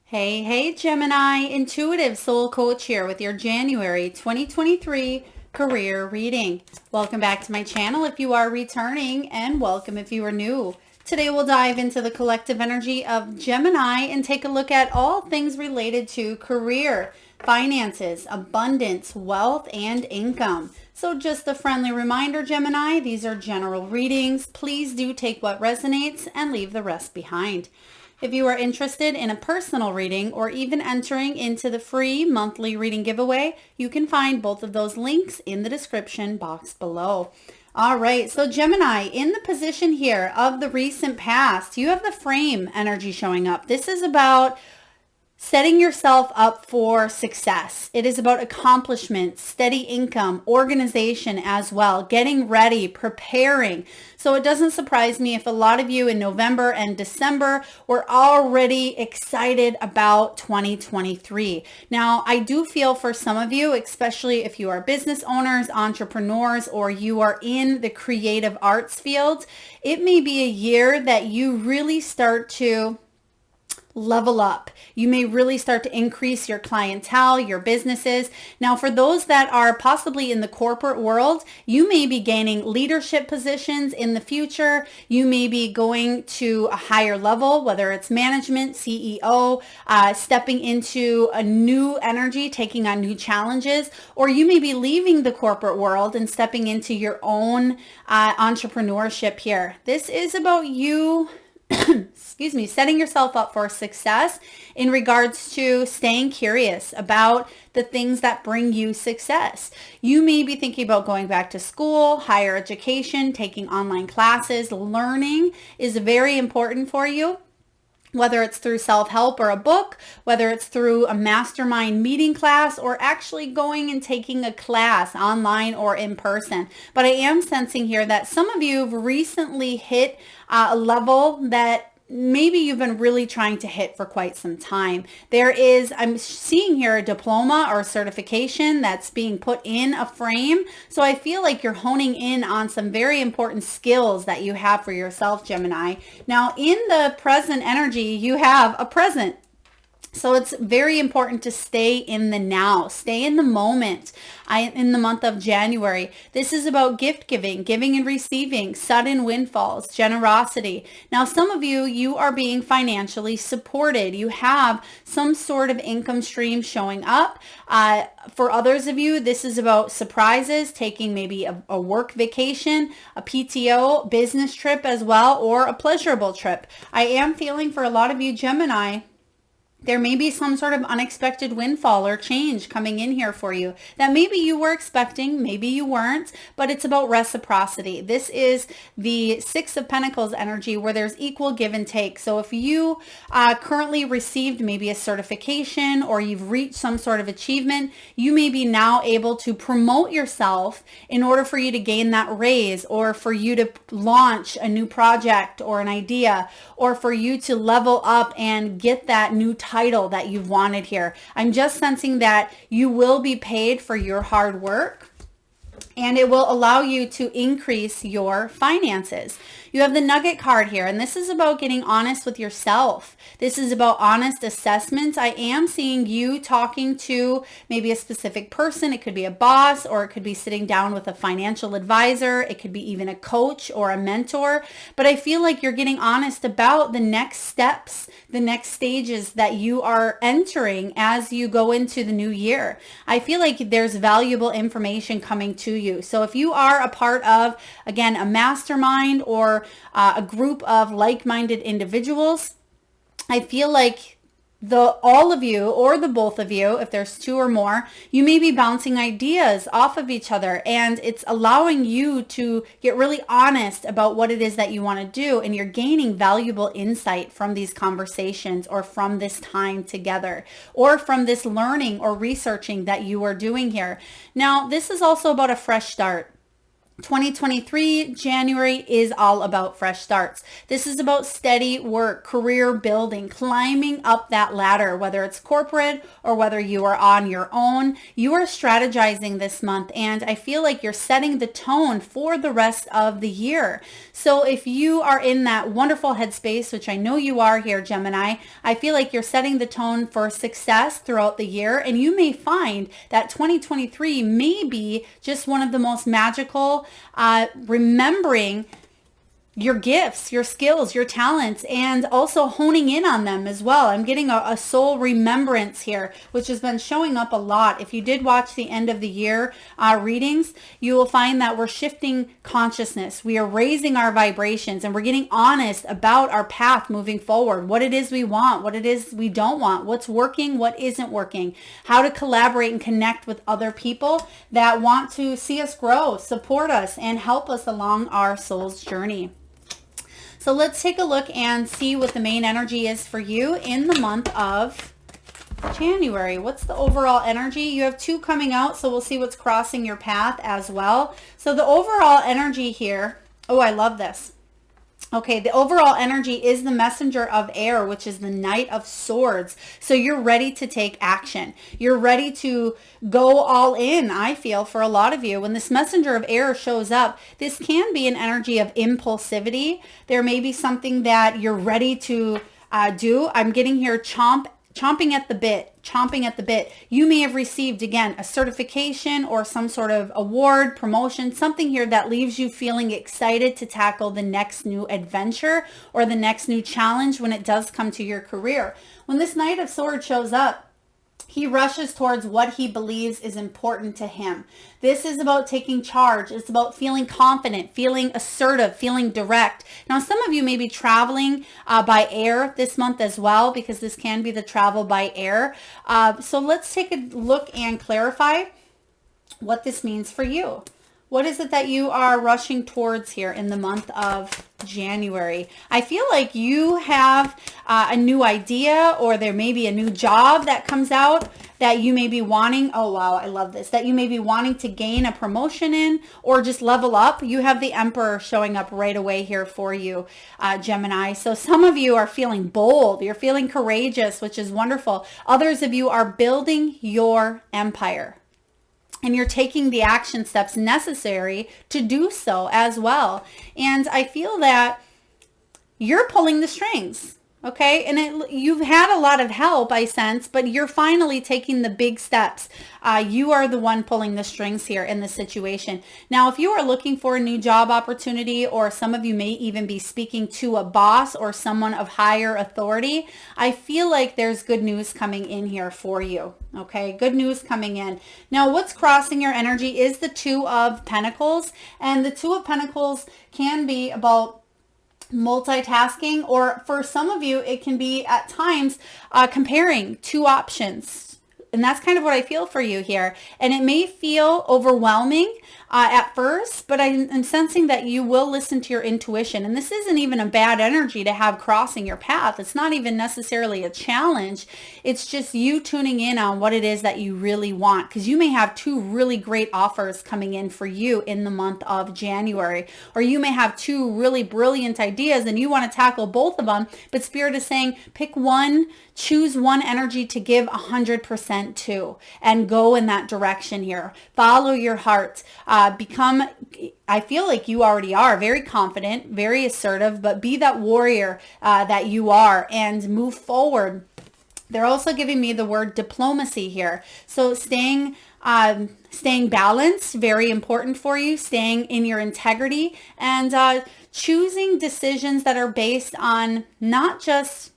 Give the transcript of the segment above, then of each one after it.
Hey, Gemini, intuitive soul coach here with your January 2023 career reading. Welcome back to my channel if you are returning, and welcome if you are new. Today we'll dive into the collective energy of Gemini and take a look at all things related to career, finances, abundance, wealth, and income. So just a friendly reminder, Gemini, these are general readings. Please do take what resonates and leave the rest behind. If you are interested in a personal reading or even entering into the free monthly reading giveaway, you can find both of those links in the description box below. All right, so Gemini, in the position here of the recent past, you have the frame energy showing up. This is about setting yourself up for success. It is about accomplishment, steady income, organization as well, getting ready, preparing. So it doesn't surprise me if a lot of you in November and December were already excited about 2023. Now, I do feel for some of you, especially if you are business owners, entrepreneurs, or you are in the creative arts field, it may be a year that you really start to level up. You may really start to increase your clientele, your businesses. Now, for those that are possibly in the corporate world, you may be gaining leadership positions in the future. You may be going to a higher level, whether it's management, CEO, stepping into a new energy, taking on new challenges, or you may be leaving the corporate world and stepping into your own entrepreneurship here. This is about you setting yourself up for success in regards to staying curious about the things that bring you success. You may be thinking about going back to school, higher education, taking online classes. Learning is very important for you. Whether it's through self-help or a book, whether it's through a mastermind meeting class, or actually going and taking a class online or in person. But I am sensing here that some of you have recently hit a level that maybe you've been really trying to hit for quite some time. I'm seeing here a diploma or a certification that's being put in a frame. So I feel like you're honing in on some very important skills that you have for yourself, Gemini. Now, in the present energy, you have a present. So it's very important to stay in the now, stay in the moment. In the month of January, this is about gift giving, giving and receiving, sudden windfalls, generosity. Now, some of you are being financially supported. You have some sort of income stream showing up. For others of you, this is about surprises, taking maybe a work vacation, a PTO, business trip as well, or a pleasurable trip. I am feeling for a lot of you, Gemini, there may be some sort of unexpected windfall or change coming in here for you that maybe you were expecting, maybe you weren't, but it's about reciprocity. This is the Six of Pentacles energy where there's equal give and take. So if you currently received maybe a certification or you've reached some sort of achievement, you may be now able to promote yourself in order for you to gain that raise, or for you to launch a new project or an idea, or for you to level up and get that new title that you've wanted here. I'm just sensing that you will be paid for your hard work, and it will allow you to increase your finances. You have the Nugget card here, and this is about getting honest with yourself. This is about honest assessments. I am seeing you talking to maybe a specific person. It could be a boss, or it could be sitting down with a financial advisor. It could be even a coach or a mentor. But I feel like you're getting honest about the next steps, the next stages that you are entering as you go into the new year. I feel like there's valuable information coming to you. So if you are a part of, again, a mastermind or a group of like-minded individuals, I feel like all of you, or the both of you, if there's two or more, you may be bouncing ideas off of each other, and it's allowing you to get really honest about what it is that you want to do, and you're gaining valuable insight from these conversations, or from this time together, or from this learning or researching that you are doing here. Now, this is also about a fresh start. 2023 January is all about fresh starts. This is about steady work, career building, climbing up that ladder, whether it's corporate or whether you are on your own. You are strategizing this month, and I feel like you're setting the tone for the rest of the year. So if you are in that wonderful headspace, which I know you are here, Gemini, I feel like you're setting the tone for success throughout the year, and you may find that 2023 may be just one of the most magical remembering your gifts, your skills, your talents, and also honing in on them as well. I'm getting a soul remembrance here, which has been showing up a lot. If you did watch the end of the year readings, you will find that we're shifting consciousness. We are raising our vibrations, and we're getting honest about our path moving forward, what it is we want, what it is we don't want, what's working, what isn't working, how to collaborate and connect with other people that want to see us grow, support us, and help us along our soul's journey. So let's take a look and see what the main energy is for you in the month of January. What's the overall energy? You have 2 coming out, so we'll see what's crossing your path as well. So the overall energy here, oh, I love this. Okay, the overall energy is the messenger of air, which is the Knight of Swords. So you're ready to take action. You're ready to go all in, I feel, for a lot of you. When this messenger of air shows up, this can be an energy of impulsivity. There may be something that you're ready to do. I'm getting here chomping at the bit. You may have received, again, a certification or some sort of award, promotion, something here that leaves you feeling excited to tackle the next new adventure or the next new challenge when it does come to your career. When this Knight of Swords shows up, he rushes towards what he believes is important to him. This is about taking charge. It's about feeling confident, feeling assertive, feeling direct. Now, some of you may be traveling by air this month as well, because this can be the travel by air. So let's take a look and clarify what this means for you. What is it that you are rushing towards here in the month of January? I feel like you have a new idea, or there may be a new job that comes out that you may be wanting. Oh, wow, I love this. That you may be wanting to gain a promotion in, or just level up. You have the Emperor showing up right away here for you, Gemini. So some of you are feeling bold. You're feeling courageous, which is wonderful. Others of you are building your empire, and you're taking the action steps necessary to do so as well. And I feel that you're pulling the strings, okay? And you've had a lot of help, I sense, but you're finally taking the big steps. You are the one pulling the strings here in this situation. Now, if you are looking for a new job opportunity, or some of you may even be speaking to a boss or someone of higher authority, I feel like there's good news coming in here for you. Okay, good news coming in. Now, what's crossing your energy is the Two of Pentacles, and the Two of Pentacles can be about multitasking, or for some of you, it can be at times comparing 2 options. And that's kind of what I feel for you here. And it may feel overwhelming at first, but I'm sensing that you will listen to your intuition. And this isn't even a bad energy to have crossing your path. It's not even necessarily a challenge. It's just you tuning in on what it is that you really want, because you may have 2 really great offers coming in for you in the month of January, or you may have 2 really brilliant ideas and you want to tackle both of them, but Spirit is saying pick one, choose one energy to give 100% to, and go in that direction here. Follow your heart. Become, I feel like you already are very confident, very assertive, but be that warrior that you are, and move forward. They're also giving me the word diplomacy here. So staying balanced, very important for you, staying in your integrity, and choosing decisions that are based on not just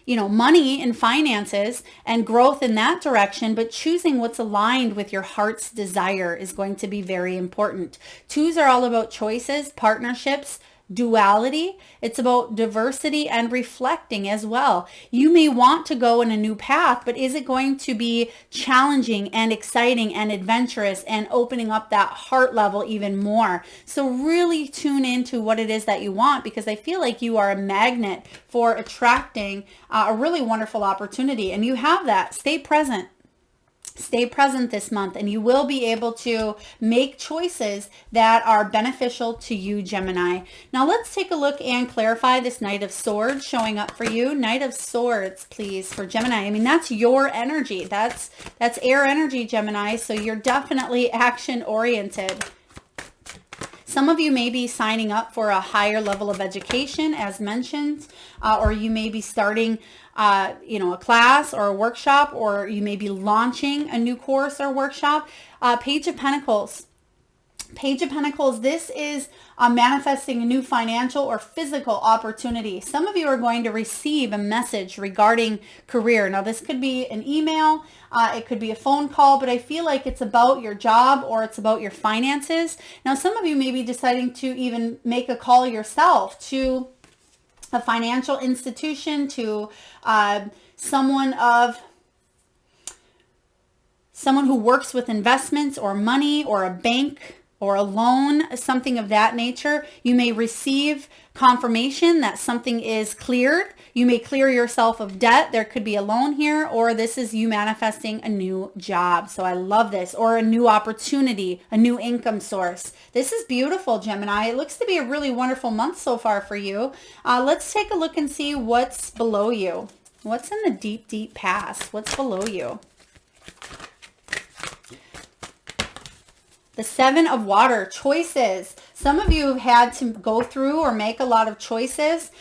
money and finances and growth in that direction, but choosing what's aligned with your heart's desire is going to be very important. 2s are all about choices, partnerships, duality. It's about diversity and reflecting as well. You may want to go in a new path, but is it going to be challenging and exciting and adventurous and opening up that heart level even more? So really tune into what it is that you want, because I feel like you are a magnet for attracting a really wonderful opportunity, and you have that. Stay present. Stay present this month, and you will be able to make choices that are beneficial to you, Gemini. Now let's take a look and clarify this Knight of Swords showing up for you. Knight of Swords, please, for Gemini. I mean, that's your energy. That's air energy, Gemini. So you're definitely action oriented. Some of you may be signing up for a higher level of education, as mentioned, or you may be starting, a class or a workshop, or you may be launching a new course or workshop. Page of Pentacles. Page of Pentacles, this is manifesting a new financial or physical opportunity. Some of you are going to receive a message regarding career. Now, this could be an email, it could be a phone call, but I feel like it's about your job or it's about your finances. Now, some of you may be deciding to even make a call yourself to a financial institution, to someone who works with investments or money or a bank or a loan, something of that nature. You may receive confirmation that something is cleared. You may clear yourself of debt. There could be a loan here, or this is you manifesting a new job. So I love this, or a new opportunity, a new income source. This is beautiful, Gemini. It looks to be a really wonderful month so far for you. Let's take a look and see what's below you. What's in the deep, deep past? What's below you? The Seven of Water, choices. Some of you have had to go through or make a lot of choices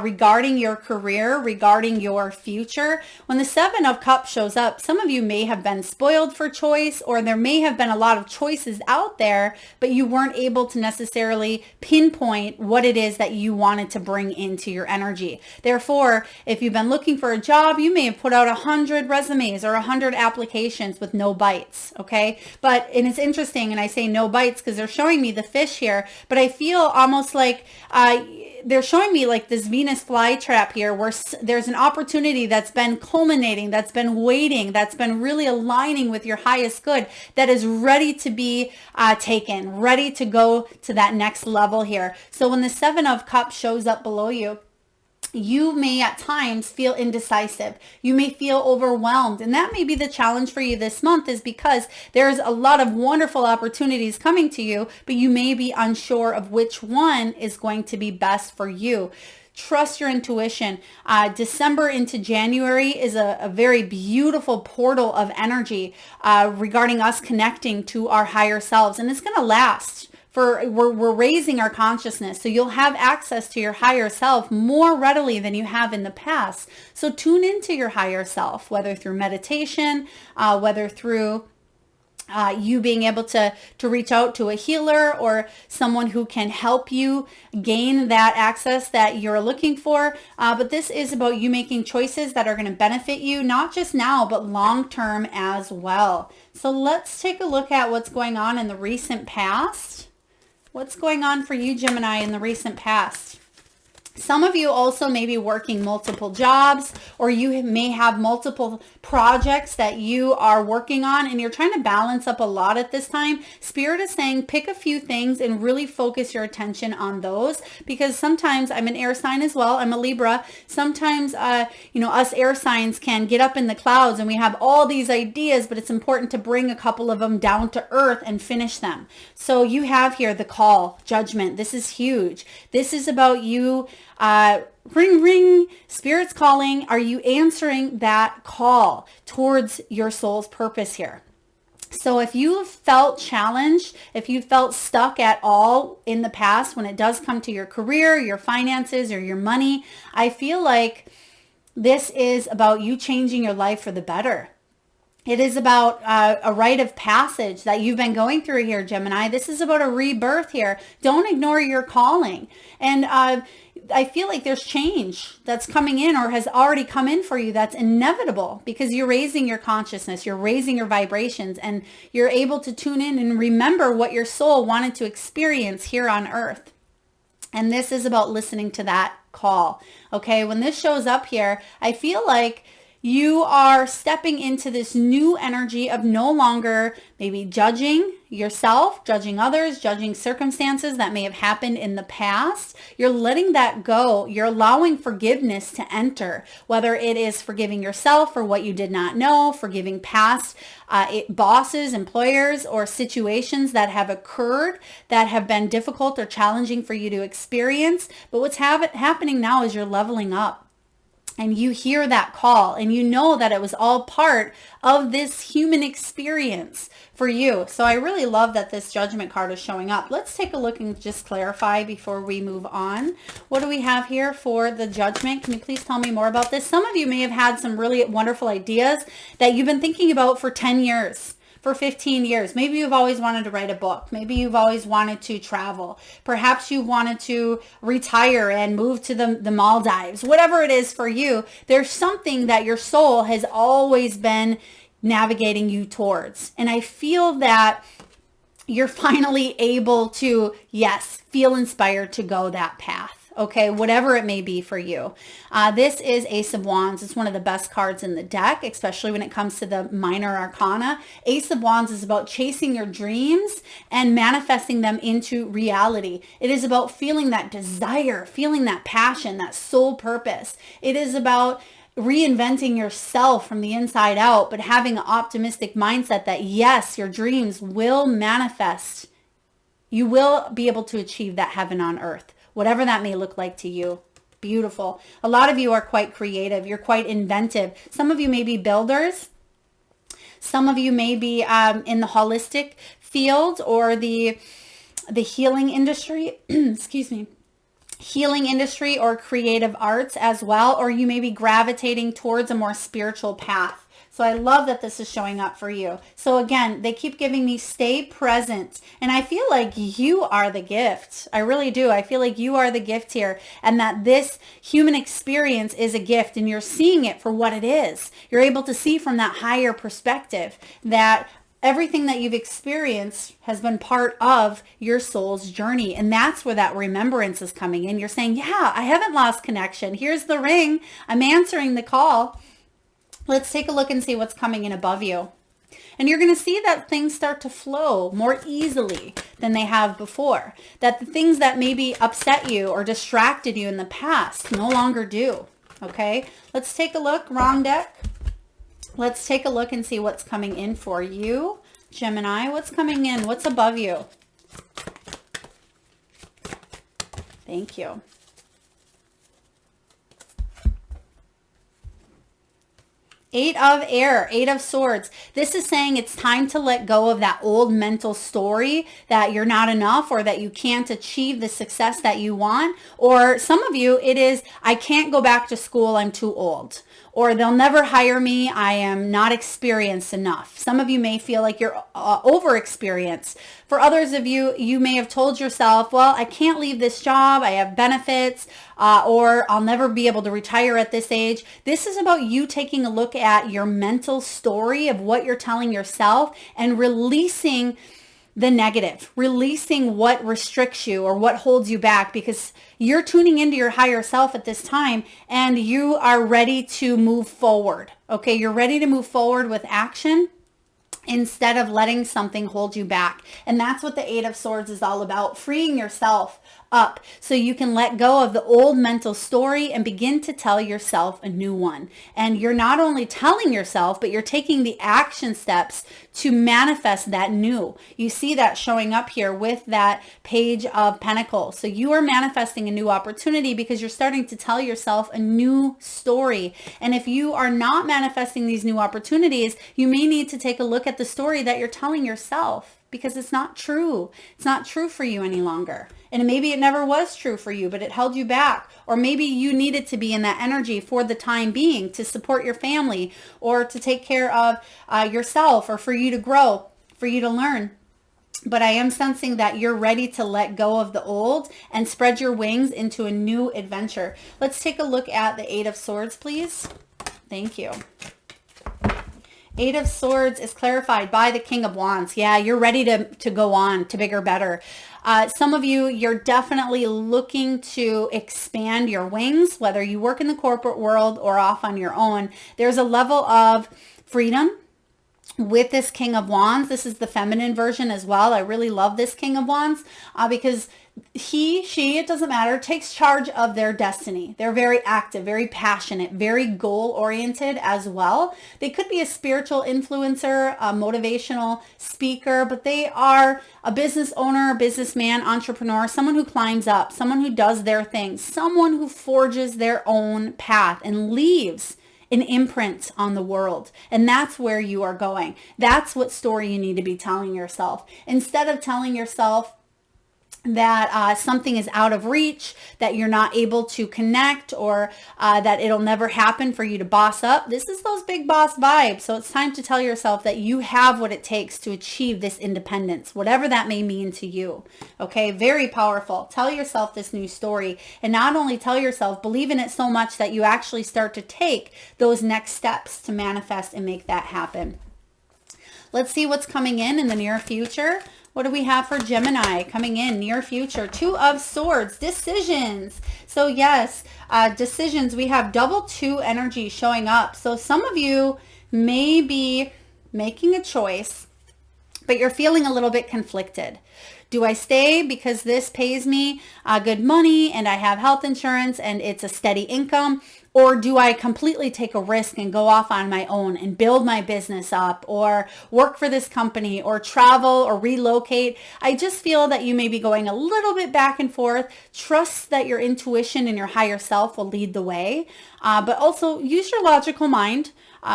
regarding your career, regarding your future. When the Seven of Cups shows up, some of you may have been spoiled for choice, or there may have been a lot of choices out there, but you weren't able to necessarily pinpoint what it is that you wanted to bring into your energy. Therefore, if you've been looking for a job, you may have put out 100 resumes or 100 applications with no bites, okay? And it's interesting, and I say no bites because they're showing me the fish here, but I feel almost like they're showing me like this Venus flytrap here, where there's an opportunity that's been culminating, that's been waiting, that's been really aligning with your highest good, that is ready to be taken, ready to go to that next level here. So when the Seven of Cups shows up below you, you may at times feel indecisive. You may feel overwhelmed. And that may be the challenge for you this month, is because there's a lot of wonderful opportunities coming to you, but you may be unsure of which one is going to be best for you. Trust your intuition. December into January is a very beautiful portal of energy regarding us connecting to our higher selves. And it's going to last. We're raising our consciousness, so you'll have access to your higher self more readily than you have in the past. So tune into your higher self, whether through meditation, whether through you being able to reach out to a healer or someone who can help you gain that access that you're looking for. But this is about you making choices that are going to benefit you, not just now, but long term as well. So let's take a look at what's going on in the recent past. What's going on for you, Gemini, in the recent past? Some of you also may be working multiple jobs, or you may have multiple projects that you are working on, and you're trying to balance up a lot at this time. Spirit is saying pick a few things and really focus your attention on those, because sometimes I'm an air sign as well. I'm a Libra. Sometimes, us air signs can get up in the clouds and we have all these ideas, but it's important to bring a couple of them down to earth and finish them. So you have here the call, judgment. This is huge. This is about you. Ring, ring, Spirit's calling. Are you answering that call towards your soul's purpose here? So if you felt challenged, if you felt stuck at all in the past when it does come to your career, your finances, or your money, I feel like this is about you changing your life for the better. It is about a rite of passage that you've been going through here, Gemini. This is about a rebirth here. Don't ignore your calling. And I feel like there's change that's coming in or has already come in for you that's inevitable, because you're raising your consciousness, you're raising your vibrations, and you're able to tune in and remember what your soul wanted to experience here on earth. And this is about listening to that call. Okay, when this shows up here, I feel like You are stepping into this new energy of no longer maybe judging yourself, judging others, judging circumstances that may have happened in the past. You're letting that go. You're allowing forgiveness to enter, whether it is forgiving yourself for what you did not know, forgiving past bosses, employers, or situations that have occurred that have been difficult or challenging for you to experience. But what's happening now is you're leveling up. And you hear that call and you know that it was all part of this human experience for you. So I really love that this Judgment card is showing up. Let's take a look and just clarify before we move on. What do we have here for the Judgment? Can you please tell me more about this? Some of you may have had some really wonderful ideas that you've been thinking about for 10 years. For 15 years. Maybe you've always wanted to write a book. Maybe you've always wanted to travel. Perhaps you wanted to retire and move to the Maldives. Whatever it is for you, there's something that your soul has always been navigating you towards. And I feel that you're finally able to, yes, feel inspired to go that path. Okay, whatever it may be for you. This is Ace of Wands. It's one of the best cards in the deck, especially when it comes to the minor arcana. Ace of Wands is about chasing your dreams and manifesting them into reality. It is about feeling that desire, feeling that passion, that soul purpose. It is about reinventing yourself from the inside out, but having an optimistic mindset that yes, your dreams will manifest. You will be able to achieve that heaven on earth. Whatever that may look like to you. Beautiful. A lot of you are quite creative. You're quite inventive. Some of you may be builders. Some of you may be in the holistic field or the healing industry. Excuse me. Healing industry or creative arts as well. Or you may be gravitating towards a more spiritual path. So I love that this is showing up for you. So again, they keep giving me stay present. And I feel like you are the gift. I really do. I feel like you are the gift here. And that this human experience is a gift and you're seeing it for what it is. You're able to see from that higher perspective that everything that you've experienced has been part of your soul's journey. And that's where that remembrance is coming in. You're saying, yeah, I haven't lost connection. Here's the ring. I'm answering the call. Let's take a look and see what's coming in above you. And you're going to see that things start to flow more easily than they have before. That the things that maybe upset you or distracted you in the past no longer do. Okay, let's take a look. Wrong deck. Let's take a look and see what's coming in for you. Gemini, what's coming in? What's above you? Thank you. Eight of Air, Eight of Swords. This is saying it's time to let go of that old mental story that you're not enough or that you can't achieve the success that you want. Or some of you, it is, I can't go back to school, I'm too old. Or they'll never hire me, I am not experienced enough. Some of you may feel like you're over-experienced. For others of you, you may have told yourself, well, I can't leave this job, I have benefits, or I'll never be able to retire at this age. This is about you taking a look at your mental story of what you're telling yourself and releasing the negative, releasing what restricts you or what holds you back, because you're tuning into your higher self at this time and you are ready to move forward. Okay, you're ready to move forward with action instead of letting something hold you back. And that's what the Eight of Swords is all about, freeing yourself up so you can let go of the old mental story and begin to tell yourself a new one. And you're not only telling yourself, but you're taking the action steps to manifest that new. You see that showing up here with that Page of Pentacles. So you are manifesting a new opportunity because you're starting to tell yourself a new story. And if you are not manifesting these new opportunities, you may need to take a look at the story that you're telling yourself, because it's not true. It's not true for you any longer. And maybe it never was true for you, but it held you back. Or maybe you needed to be in that energy for the time being to support your family or to take care of yourself or for you to grow, for you to learn. But I am sensing that you're ready to let go of the old and spread your wings into a new adventure. Let's take a look at the Eight of Swords, please. Thank you. Eight of Swords is clarified by the King of Wands. Yeah, you're ready to go on to bigger, better. Some of you, you're definitely looking to expand your wings, whether you work in the corporate world or off on your own. There's a level of freedom with this King of Wands. This is the feminine version as well. I really love this King of Wands because she, it doesn't matter, takes charge of their destiny. They're very active, very passionate, very goal-oriented as well. They could be a spiritual influencer, a motivational speaker, but they are a business owner, a businessman, entrepreneur, someone who climbs up, someone who does their thing, someone who forges their own path and leaves an imprint on the world. And that's where you are going. That's what story you need to be telling yourself. Instead of telling yourself that something is out of reach, that you're not able to connect, or that it'll never happen for you to boss up. This is those big boss vibes. So it's time to tell yourself that you have what it takes to achieve this independence, whatever that may mean to you. Okay, very powerful. Tell yourself this new story, and not only tell yourself, believe in it so much that you actually start to take those next steps to manifest and make that happen. Let's see what's coming in the near future. What do we have for Gemini coming in near future? Two of Swords, decisions. So yes, decisions. We have double 2 energy showing up. So some of you may be making a choice, but you're feeling a little bit conflicted. Do I stay because this pays me good money and I have health insurance and it's a steady income? Or do I completely take a risk and go off on my own and build my business up, or work for this company, or travel or relocate? I just feel that you may be going a little bit back and forth. Trust that your intuition and your higher self will lead the way. But also use your logical mind.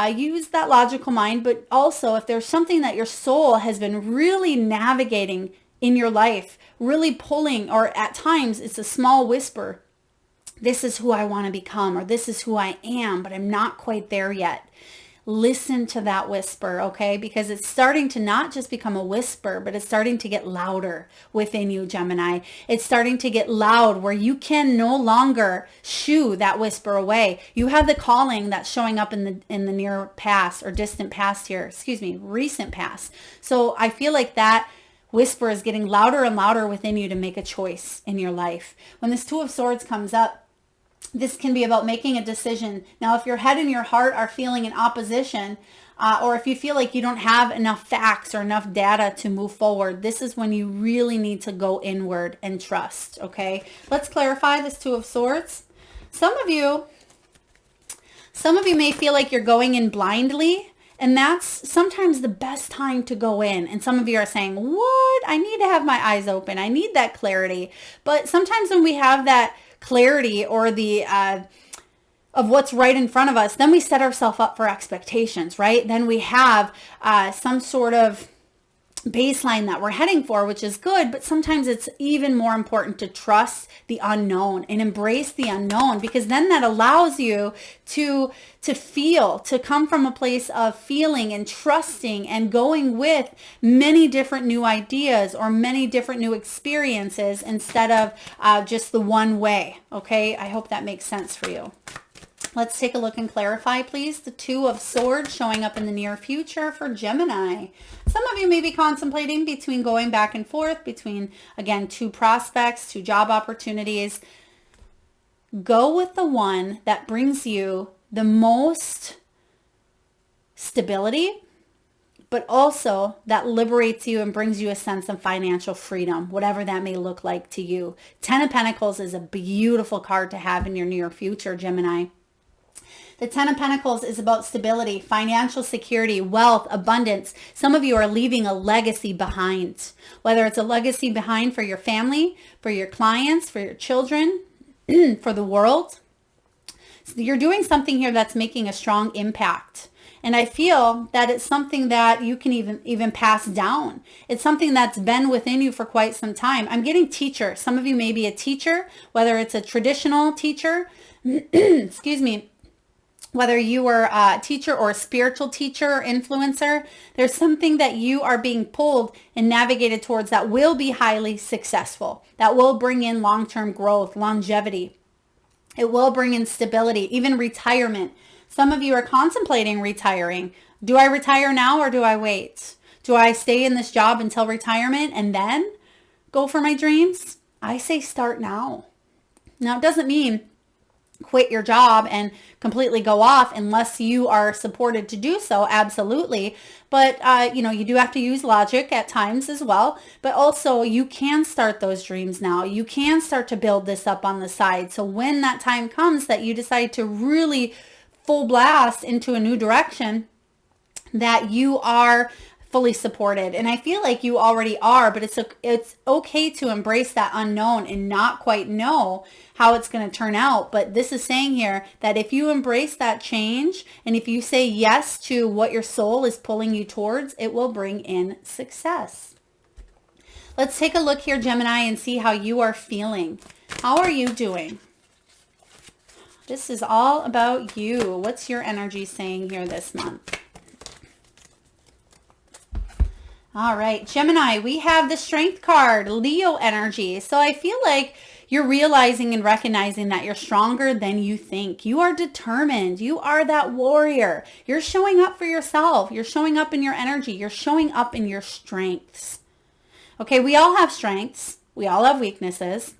Use that logical mind. But also, if there's something that your soul has been really navigating in your life, really pulling, or at times it's a small whisper, this is who I want to become, or this is who I am, but I'm not quite there yet. Listen to that whisper, okay? Because it's starting to not just become a whisper, but it's starting to get louder within you, Gemini. It's starting to get loud where you can no longer shoo that whisper away. You have the calling that's showing up in the near past, or distant past here, recent past. So I feel like that whisper is getting louder and louder within you to make a choice in your life. When this Two of Swords comes up, this can be about making a decision. Now, if your head and your heart are feeling in opposition, or if you feel like you don't have enough facts or enough data to move forward, this is when you really need to go inward and trust, okay? Let's clarify this Two of Swords. Some of you may feel like you're going in blindly, and that's sometimes the best time to go in. And some of you are saying, what? I need to have my eyes open. I need that clarity. But sometimes when we have that clarity, or the of what's right in front of us, then we set ourselves up for expectations, right? Then we have some sort of baseline that we're heading for, which is good, but sometimes it's even more important to trust the unknown and embrace the unknown, because then that allows you to feel, to come from a place of feeling and trusting and going with many different new ideas or many different new experiences instead of just the one way. Okay, I hope that makes sense for you. Let's take a look and clarify, please. The Two of Swords showing up in the near future for Gemini. Some of you may be contemplating between going back and forth between, again, 2 prospects, 2 job opportunities. Go with the one that brings you the most stability, but also that liberates you and brings you a sense of financial freedom, whatever that may look like to you. 10 of Pentacles is a beautiful card to have in your near future, Gemini. The 10 of Pentacles is about stability, financial security, wealth, abundance. Some of you are leaving a legacy behind, whether it's a legacy behind for your family, for your clients, for your children, for the world. So you're doing something here that's making a strong impact. And I feel that it's something that you can even pass down. It's something that's been within you for quite some time. I'm getting teacher. Some of you may be a teacher, whether it's a traditional teacher, excuse me, whether you were a teacher or a spiritual teacher or influencer. There's something that you are being pulled and navigated towards that will be highly successful, that will bring in long-term growth, longevity. It will bring in stability, even retirement. Some of you are contemplating retiring. Do I retire now or do I wait? Do I stay in this job until retirement and then go for my dreams? I say start now. Now, it doesn't mean quit your job and completely go off unless you are supported to do so. Absolutely. But, you do have to use logic at times as well. But also you can start those dreams now. You can start to build this up on the side. So when that time comes that you decide to really full blast into a new direction, that you are fully supported. And I feel like you already are, but it's okay to embrace that unknown and not quite know how it's going to turn out. But this is saying here that if you embrace that change and if you say yes to what your soul is pulling you towards, it will bring in success. Let's take a look here, Gemini, and see how you are feeling. How are you doing? This is all about you. What's your energy saying here this month? All right, Gemini, we have the Strength card, Leo energy. So I feel like you're realizing and recognizing that you're stronger than you think. You are determined. You are that warrior. You're showing up for yourself. You're showing up in your energy. You're showing up in your strengths. Okay, we all have strengths. We all have weaknesses.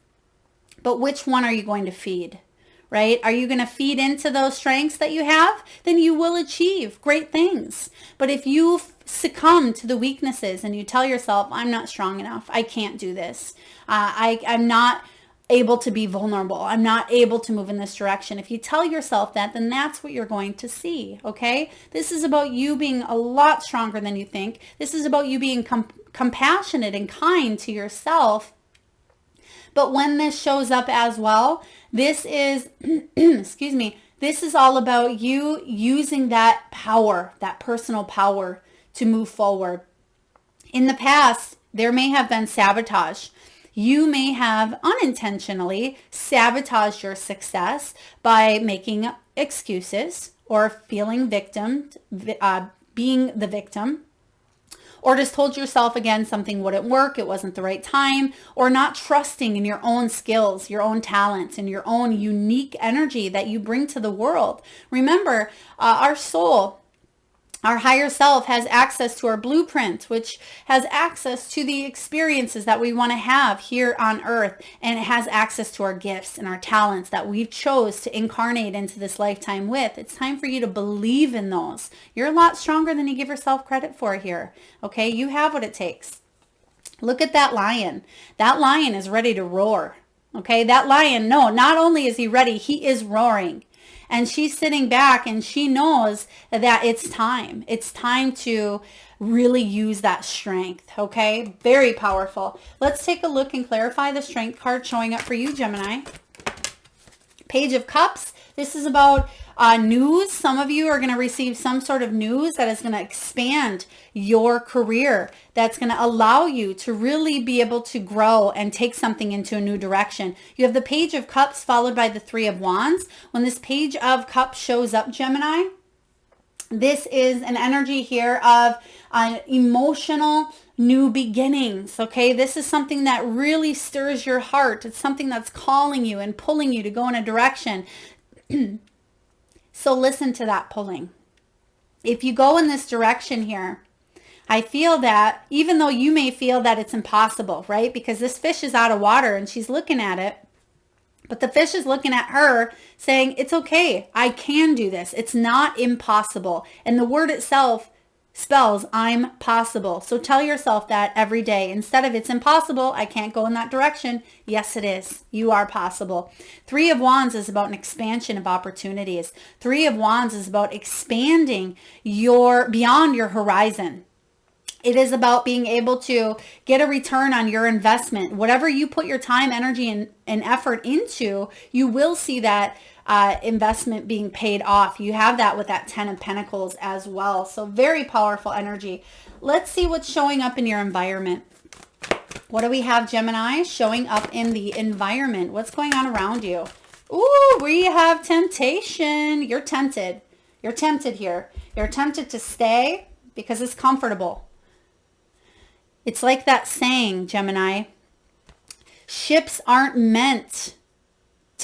But which one are you going to feed? Right? Are you going to feed into those strengths that you have? Then you will achieve great things. But if you succumb to the weaknesses and you tell yourself, I'm not strong enough, I can't do this, I'm not able to be vulnerable, I'm not able to move in this direction. If you tell yourself that, then that's what you're going to see. Okay? This is about you being a lot stronger than you think. This is about you being compassionate and kind to yourself. But when this shows up as well, this is, excuse me, this is all about you using that power, that personal power to move forward. In the past, there may have been sabotage. You may have unintentionally sabotaged your success by making excuses or feeling victim, being the victim. Or just told yourself again something wouldn't work, it wasn't the right time, or not trusting in your own skills, your own talents, and your own unique energy that you bring to the world. Remember, our soul, our higher self has access to our blueprint, which has access to the experiences that we want to have here on earth. And it has access to our gifts and our talents that we chose to incarnate into this lifetime with. It's time for you to believe in those. You're a lot stronger than you give yourself credit for here. Okay, you have what it takes. Look at that lion. That lion is ready to roar. Okay, that lion, no, not only is he ready, he is roaring. And she's sitting back and she knows that it's time. It's time to really use that strength. Okay, very powerful. Let's take a look and clarify the Strength card showing up for you, Gemini. Page of Cups. This is about news. Some of you are going to receive some sort of news that is going to expand your career. That's going to allow you to really be able to grow and take something into a new direction. You have the Page of Cups followed by the Three of Wands. When this Page of Cups shows up, Gemini, this is an energy here of emotional new beginnings. Okay, this is something that really stirs your heart. It's something that's calling you and pulling you to go in a direction. So listen to that pulling. If you go in this direction here, I feel that even though you may feel that it's impossible, right? Because this fish is out of water and she's looking at it, but the fish is looking at her saying, it's okay, I can do this. It's not impossible. And the word itself spells I'm possible. So tell yourself that every day. Instead of it's impossible, I can't go in that direction. Yes, it is. You are possible. Three of Wands is about an expansion of opportunities. Three of Wands is about expanding beyond your horizon. It is about being able to get a return on your investment. Whatever you put your time, energy, and effort into, you will see that investment being paid off. You have that with that Ten of Pentacles as well. So very powerful energy. Let's see what's showing up in your environment. What do we have, Gemini, showing up in the environment? What's going on around you? Ooh, we have temptation. You're tempted. You're tempted here. You're tempted to stay because it's comfortable. It's like that saying, Gemini, ships aren't meant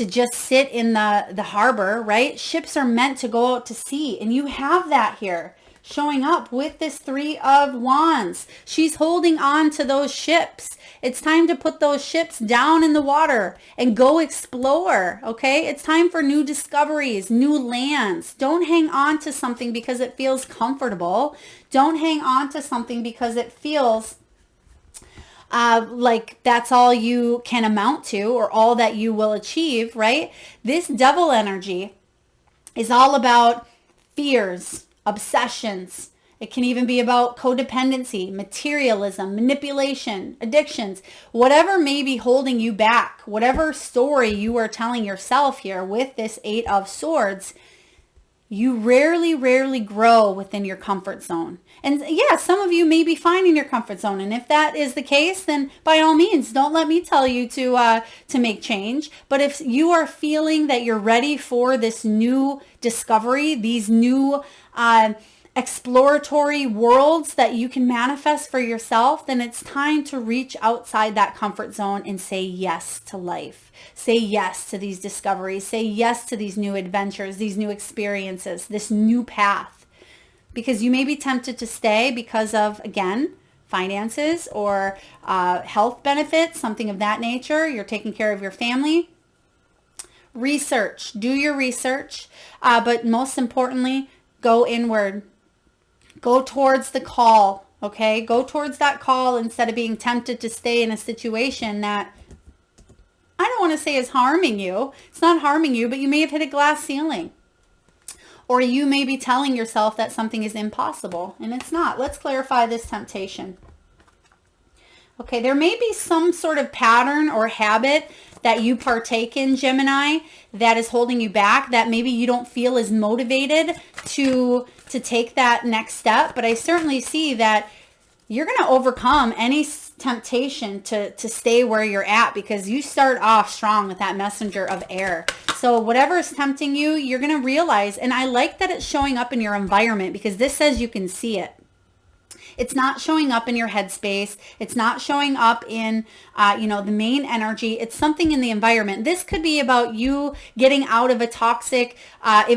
to just sit in the harbor, right? Ships are meant to go out to sea, and you have that here showing up with this Three of Wands. She's holding on to those ships. It's time to put those ships down in the water and go explore, okay? It's time for new discoveries, new lands. Don't hang on to something because it feels comfortable. Don't hang on to something because it feels like that's all you can amount to or all that you will achieve, right? This Devil energy is all about fears, obsessions. It can even be about codependency, materialism, manipulation, addictions, whatever may be holding you back, whatever story you are telling yourself here with this Eight of Swords. You rarely grow within your comfort zone. And yeah, some of you may be fine in your comfort zone. And if that is the case, then by all means, don't let me tell you to make change. But if you are feeling that you're ready for this new discovery, these new exploratory worlds that you can manifest for yourself, then it's time to reach outside that comfort zone and say yes to life. Say yes to these discoveries. Say yes to these new adventures, these new experiences, this new path. Because you may be tempted to stay because of, again, finances or health benefits, something of that nature. You're taking care of your family. Research. Do your research. But most importantly, go inward. Go towards the call, okay? Go towards that call instead of being tempted to stay in a situation that I don't want to say is harming you. It's not harming you, but you may have hit a glass ceiling. Or you may be telling yourself that something is impossible, and it's not. Let's clarify this temptation. Okay, there may be some sort of pattern or habit that you partake in, Gemini, that is holding you back, that maybe you don't feel as motivated to take that next step. But I certainly see that you're going to overcome any temptation to stay where you're at, because you start off strong with that messenger of air. So whatever is tempting you, you're going to realize, and I like that it's showing up in your environment, because this says you can see it. It's not showing up in your headspace. It's not showing up in, the main energy. It's something in the environment. This could be about you getting out of a toxic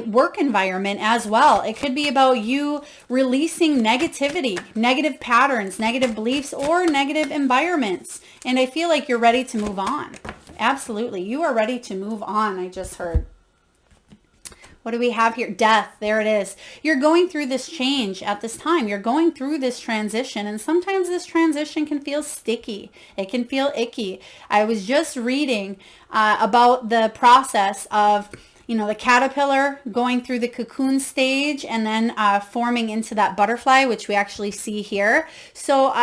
work environment as well. It could be about you releasing negativity, negative patterns, negative beliefs, or negative environments. And I feel like you're ready to move on. Absolutely. You are ready to move on, I just heard. What do we have here? Death. There it is. You're going through this change at this time. You're going through this transition, and sometimes this transition can feel sticky. It can feel icky. I was just reading about the process of, the caterpillar going through the cocoon stage and then forming into that butterfly, which we actually see here. So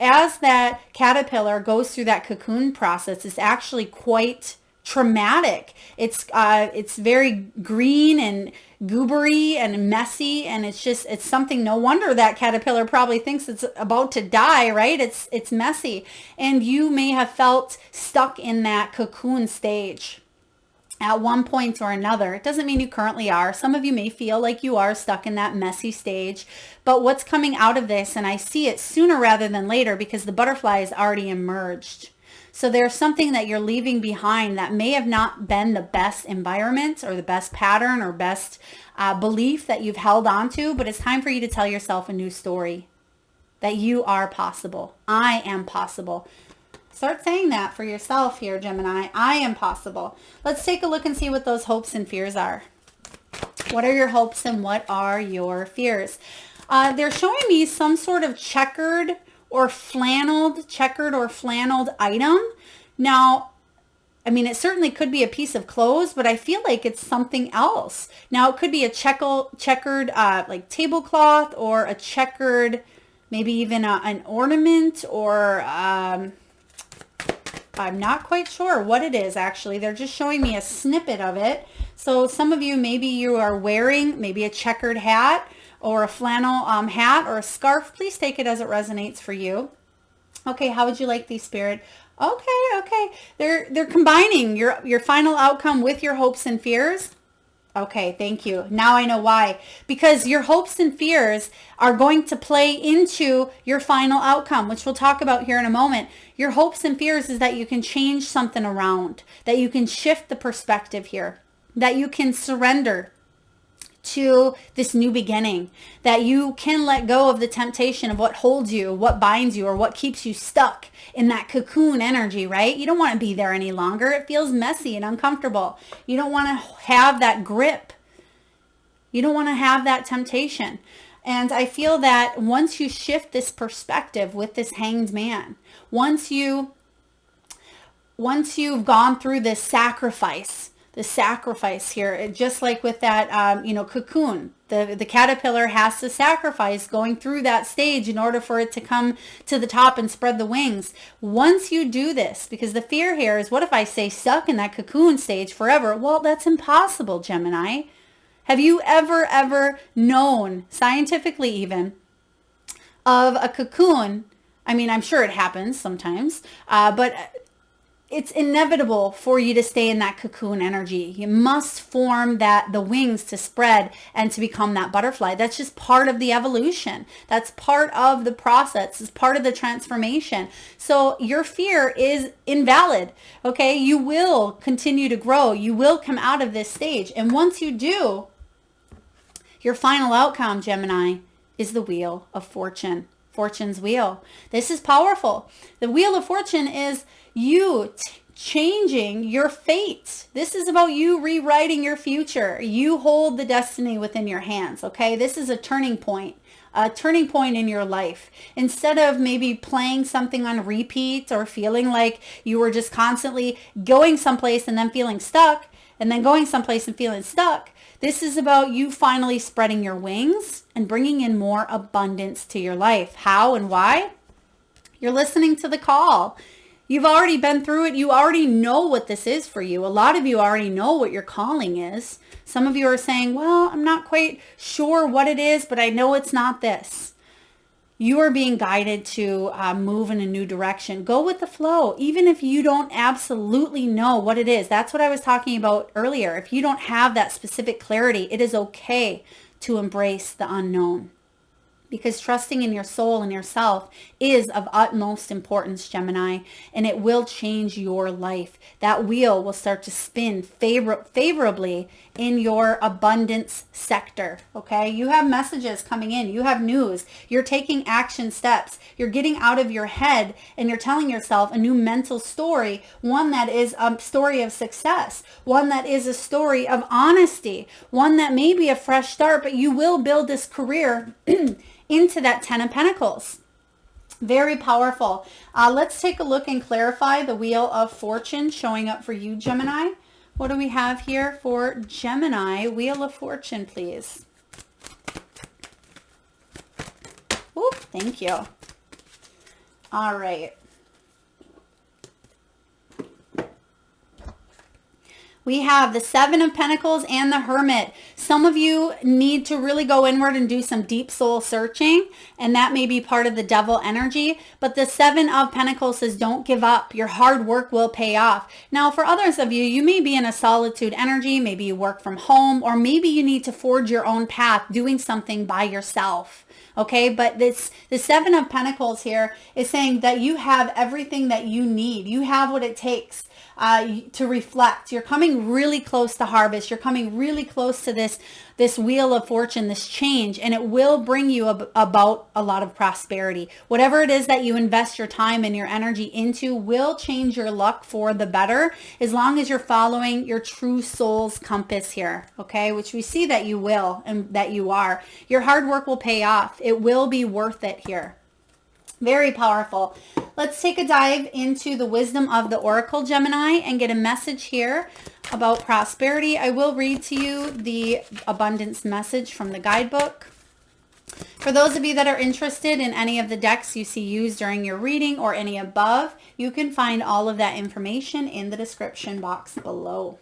as that caterpillar goes through that cocoon process, it's actually quite traumatic. It's very green and goobery and messy, and it's something, no wonder that caterpillar probably thinks it's about to die, right? It's messy. And you may have felt stuck in that cocoon stage at one point or another. It doesn't mean you currently are. Some of you may feel like you are stuck in that messy stage, but what's coming out of this, and I see it sooner rather than later, because the butterfly is already emerged. So there's something that you're leaving behind that may have not been the best environment or the best pattern or best belief that you've held on to, but it's time for you to tell yourself a new story, that you are possible. I am possible. Start saying that for yourself here, Gemini. I am possible. Let's take a look and see what those hopes and fears are. What are your hopes and what are your fears? They're showing me some sort of checkered or flanneled item. Now, it certainly could be a piece of clothes, but I feel like it's something else. Now, it could be a checkered like tablecloth, or a checkered, maybe even an ornament, or I'm not quite sure what it is actually. They're just showing me a snippet of it. So some of you, maybe you are wearing maybe a checkered hat or a flannel hat or a scarf. Please take it as it resonates for you. Okay, how would you like these, Spirit? Okay. They're combining your final outcome with your hopes and fears. Okay, thank you. Now I know why. Because your hopes and fears are going to play into your final outcome, which we'll talk about here in a moment. Your hopes and fears is that you can change something around, that you can shift the perspective here, that you can surrender to this new beginning, that you can let go of the temptation of what holds you, what binds you, or what keeps you stuck in that cocoon energy, right? You don't want to be there any longer. It feels messy and uncomfortable. You don't want to have that grip. You don't want to have that temptation. And I feel that once you shift this perspective with this hanged man, once you've gone through this sacrifice here, just like with that, cocoon, the caterpillar has to sacrifice going through that stage in order for it to come to the top and spread the wings. Once you do this, because the fear here is, what if I stay stuck in that cocoon stage forever? Well, that's impossible, Gemini. Have you ever known, scientifically even, of a cocoon? I mean, I'm sure it happens sometimes, but it's inevitable for you to stay in that cocoon energy. You must form the wings to spread and to become that butterfly. That's just part of the evolution. That's part of the process. It's part of the transformation. So your fear is invalid. Okay. You will continue to grow. You will come out of this stage. And once you do, your final outcome, Gemini, is the Wheel of Fortune. Fortune's wheel. This is powerful. The Wheel of Fortune is you changing your fate. This is about you rewriting your future. You hold the destiny within your hands, okay? This is a turning point in your life. Instead of maybe playing something on repeat or feeling like you were just constantly going someplace and then feeling stuck, and then going someplace and feeling stuck, this is about you finally spreading your wings and bringing in more abundance to your life. How and why? You're listening to the call. You've already been through it. You already know what this is for you. A lot of you already know what your calling is. Some of you are saying, well, I'm not quite sure what it is, but I know it's not this. You are being guided to move in a new direction. Go with the flow, even if you don't absolutely know what it is. That's what I was talking about earlier. If you don't have that specific clarity, it is okay to embrace the unknown. Because trusting in your soul and yourself is of utmost importance, Gemini, and it will change your life. That wheel will start to spin favorably in your abundance sector, okay? You have messages coming in. You have news. You're taking action steps. You're getting out of your head and you're telling yourself a new mental story, one that is a story of success, one that is a story of honesty, one that may be a fresh start, but you will build this career into that 10 of Pentacles. Very powerful. Let's take a look and clarify the Wheel of Fortune showing up for you, Gemini. What do we have here for Gemini? Wheel of Fortune, please. Ooh, thank you. All right. We have the Seven of Pentacles and the Hermit. Some of you need to really go inward and do some deep soul searching, and that may be part of the devil energy. But the Seven of Pentacles says, don't give up. Your hard work will pay off. Now, for others of you, you may be in a solitude energy. Maybe you work from home, or maybe you need to forge your own path, doing something by yourself. Okay, but the Seven of Pentacles here is saying that you have everything that you need. You have what it takes to reflect. You're coming really close to harvest. You're coming really close to this Wheel of Fortune, this change, and it will bring you about a lot of prosperity. Whatever it is that you invest your time and your energy into will change your luck for the better, as long as you're following your true soul's compass here, okay, which we see that you will and that you are. Your hard work will pay off. It will be worth it here. Very powerful. Let's take a dive into the wisdom of the Oracle, Gemini, and get a message here about prosperity. I will read to you the abundance message from the guidebook. For those of you that are interested in any of the decks you see used during your reading or any above, you can find all of that information in the description box below.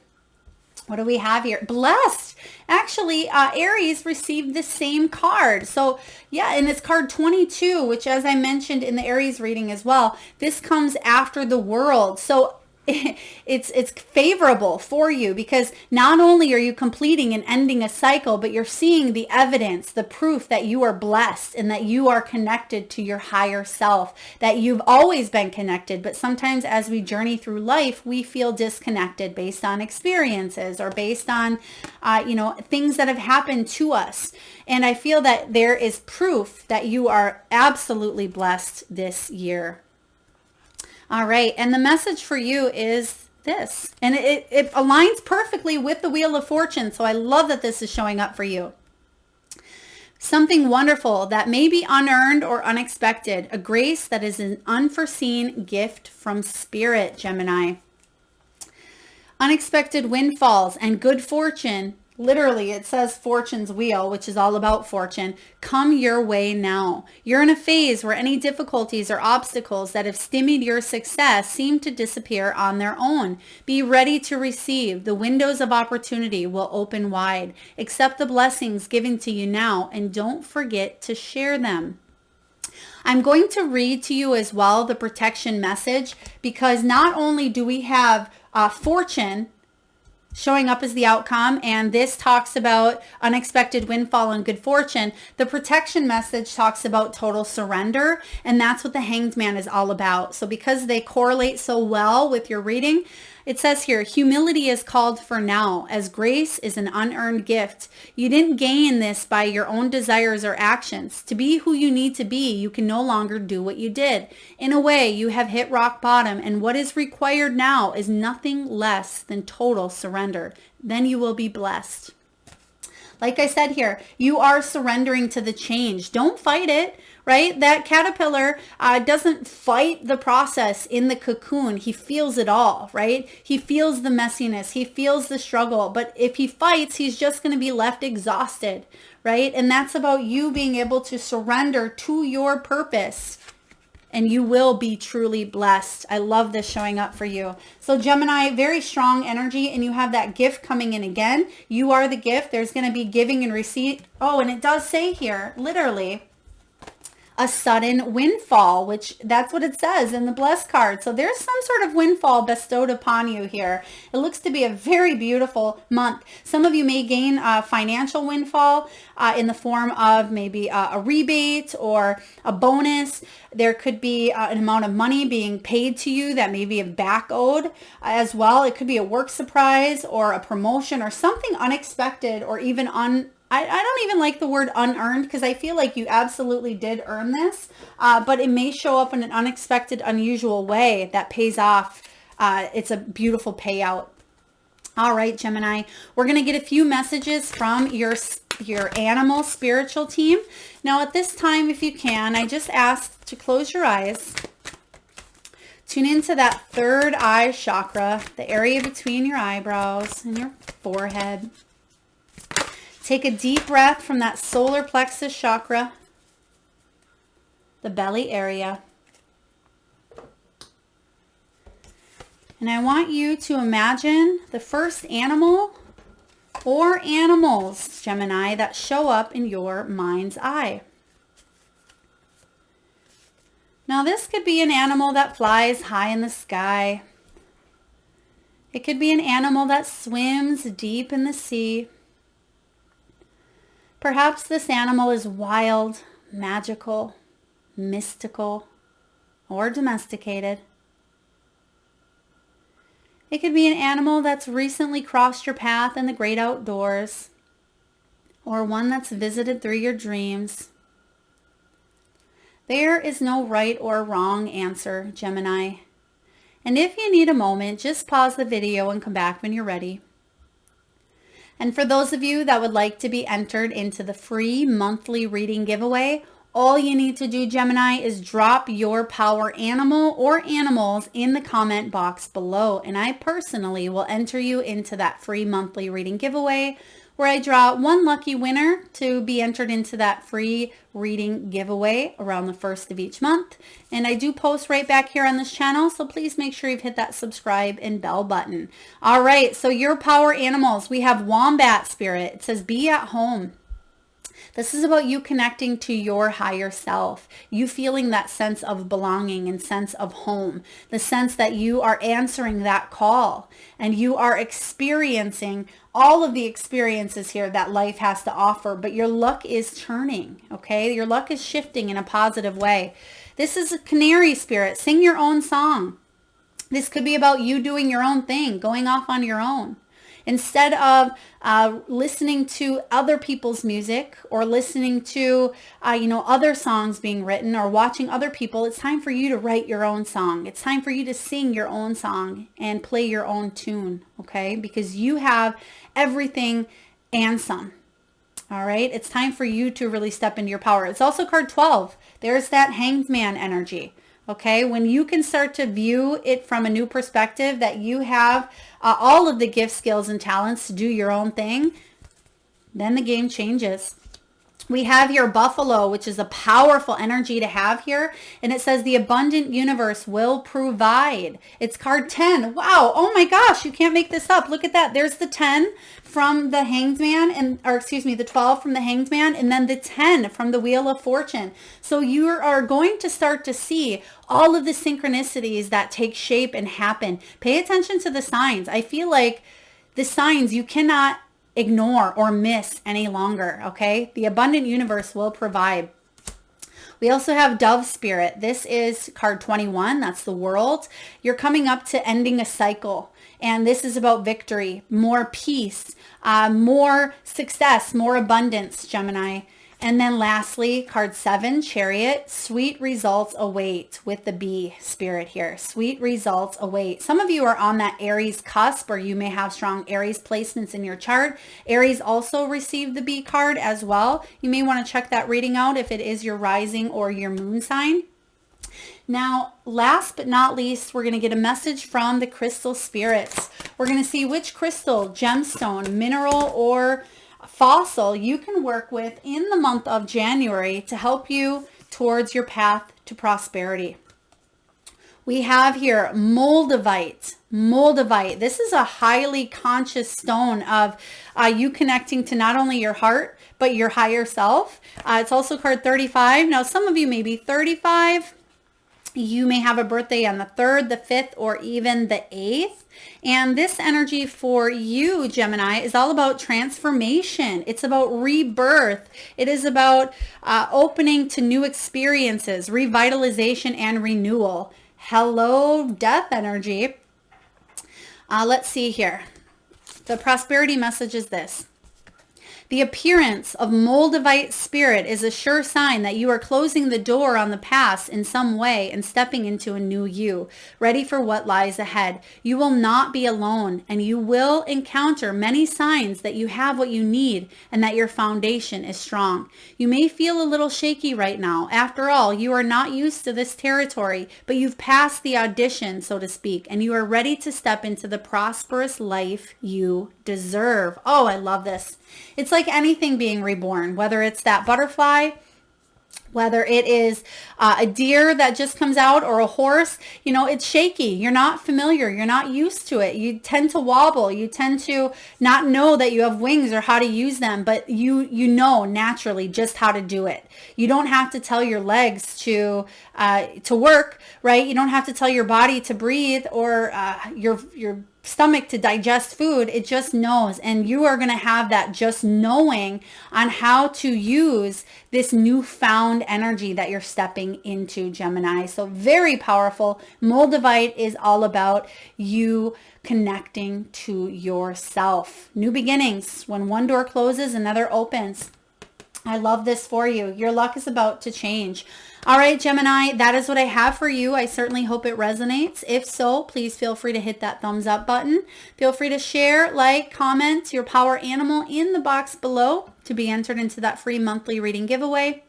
What do we have here? Blessed. Actually, Aries received the same card. So yeah, and it's card 22, which as I mentioned in the Aries reading as well, this comes after the World. So it's favorable for you, because not only are you completing and ending a cycle, but you're seeing the evidence, the proof that you are blessed and that you are connected to your higher self, that you've always been connected. But sometimes as we journey through life, we feel disconnected based on experiences or based on, things that have happened to us. And I feel that there is proof that you are absolutely blessed this year. All right. And the message for you is this, and it aligns perfectly with the Wheel of Fortune. So I love that this is showing up for you. Something wonderful that may be unearned or unexpected, a grace that is an unforeseen gift from Spirit, Gemini. Unexpected windfalls and good fortune. Literally, it says fortune's wheel, which is all about fortune, come your way now. You're in a phase where any difficulties or obstacles that have stymied your success seem to disappear on their own. Be ready to receive. The windows of opportunity will open wide. Accept the blessings given to you now, and don't forget to share them. I'm going to read to you as well the protection message, because not only do we have fortune showing up as the outcome, and this talks about unexpected windfall and good fortune, the protection message talks about total surrender, and that's what the Hanged Man is all about. So because they correlate so well with your reading, it says here, humility is called for now, as grace is an unearned gift. You didn't gain this by your own desires or actions. To be who you need to be, you can no longer do what you did. In a way, you have hit rock bottom, and what is required now is nothing less than total surrender. Then you will be blessed. Like I said here, you are surrendering to the change. Don't fight it, right? That caterpillar doesn't fight the process in the cocoon. He feels it all, right? He feels the messiness. He feels the struggle. But if he fights, he's just going to be left exhausted, right? And that's about you being able to surrender to your purpose, and you will be truly blessed. I love this showing up for you. So Gemini, very strong energy, and you have that gift coming in again. You are the gift. There's going to be giving and receipt. Oh, and it does say here, literally, a sudden windfall, which that's what it says in the blessed card. So there's some sort of windfall bestowed upon you here. It looks to be a very beautiful month. Some of you may gain a financial windfall in the form of maybe a rebate or a bonus. There could be an amount of money being paid to you that may be back owed as well. It could be a work surprise or a promotion or something unexpected, or even I don't even like the word unearned, because I feel like you absolutely did earn this, but it may show up in an unexpected, unusual way that pays off. It's a beautiful payout. All right, Gemini, we're going to get a few messages from your animal spiritual team. Now at this time, if you can, I just ask to close your eyes. Tune into that third eye chakra, the area between your eyebrows and your forehead. Take a deep breath from that solar plexus chakra, the belly area. And I want you to imagine the first animal or animals, Gemini, that show up in your mind's eye. Now this could be an animal that flies high in the sky. It could be an animal that swims deep in the sea. Perhaps this animal is wild, magical, mystical, or domesticated. It could be an animal that's recently crossed your path in the great outdoors, or one that's visited through your dreams. There is no right or wrong answer, Gemini. And if you need a moment, just pause the video and come back when you're ready. And for those of you that would like to be entered into the free monthly reading giveaway, all you need to do, Gemini, is drop your power animal or animals in the comment box below. And I personally will enter you into that free monthly reading giveaway, where I draw one lucky winner to be entered into that free reading giveaway around the 1st of each month. And I do post right back here on this channel, so please make sure you've hit that subscribe and bell button. All right, so your power animals, we have Wombat Spirit. It says, be at home. This is about you connecting to your higher self, you feeling that sense of belonging and sense of home, the sense that you are answering that call and you are experiencing all of the experiences here that life has to offer, but your luck is turning, okay? Your luck is shifting in a positive way. This is a canary spirit. Sing your own song. This could be about you doing your own thing, going off on your own. Instead of listening to other people's music or listening to, other songs being written or watching other people, it's time for you to write your own song. It's time for you to sing your own song and play your own tune, okay? Because you have everything and some. All right. It's time for you to really step into your power. It's also card 12. There's that hanged man energy. Okay, when you can start to view it from a new perspective, that you have all of the gifts, skills, and talents to do your own thing, then the game changes. We have your buffalo, which is a powerful energy to have here. And it says the abundant universe will provide. It's card 10. Wow. Oh my gosh. You can't make this up. Look at that. There's the 10 from the hanged man the 12 from the hanged man, and then the 10 from the wheel of fortune. So you are going to start to see all of the synchronicities that take shape and happen. Pay attention to the signs. I feel like the signs you cannot ignore or miss any longer, okay? The abundant universe will provide. We also have dove spirit. This is card 21. That's the world. You're coming up to ending a cycle. And this is about victory, more peace, more success, more abundance, Gemini. And then lastly, card 7, chariot, sweet results await with the bee spirit here. Sweet results await. Some of you are on that Aries cusp, or you may have strong Aries placements in your chart. Aries also received the bee card as well. You may want to check that reading out if it is your rising or your moon sign. Now, last but not least, we're going to get a message from the crystal spirits. We're going to see which crystal, gemstone, mineral, or fossil you can work with in the month of January to help you towards your path to prosperity. We have here moldavite. Moldavite. This is a highly conscious stone of you connecting to not only your heart, but your higher self. It's also card 35. Now, some of you may be 35. You may have a birthday on the 3rd, the 5th, or even the 8th. And this energy for you, Gemini, is all about transformation. It's about rebirth. It is about opening to new experiences, revitalization, and renewal. Hello, death energy. Let's see here. The prosperity message is this. The appearance of moldavite spirit is a sure sign that you are closing the door on the past in some way and stepping into a new you, ready for what lies ahead. You will not be alone, and you will encounter many signs that you have what you need and that your foundation is strong. You may feel a little shaky right now. After all, you are not used to this territory, but you've passed the audition, so to speak, and you are ready to step into the prosperous life you deserve. Oh, I love this. It's like anything being reborn, whether it's that butterfly, whether it is a deer that just comes out, or a horse. You know, it's shaky. You're not familiar. You're not used to it. You tend to wobble. You tend to not know that you have wings or how to use them, but you know naturally just how to do it. You don't have to tell your legs to work, right? You don't have to tell your body to breathe, or your stomach to digest food. It just knows, and you are going to have that just knowing on how to use this newfound energy that you're stepping into, Gemini. So very powerful. Moldavite is all about you connecting to yourself. New beginnings. When one door closes, another opens. I love this for you. Your luck is about to change. All right, Gemini, that is what I have for you. I certainly hope it resonates. If so, please feel free to hit that thumbs up button. Feel free to share, like, comment your power animal in the box below to be entered into that free monthly reading giveaway.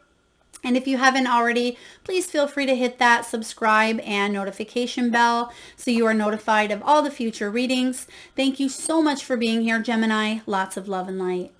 And if you haven't already, please feel free to hit that subscribe and notification bell so you are notified of all the future readings. Thank you so much for being here, Gemini. Lots of love and light.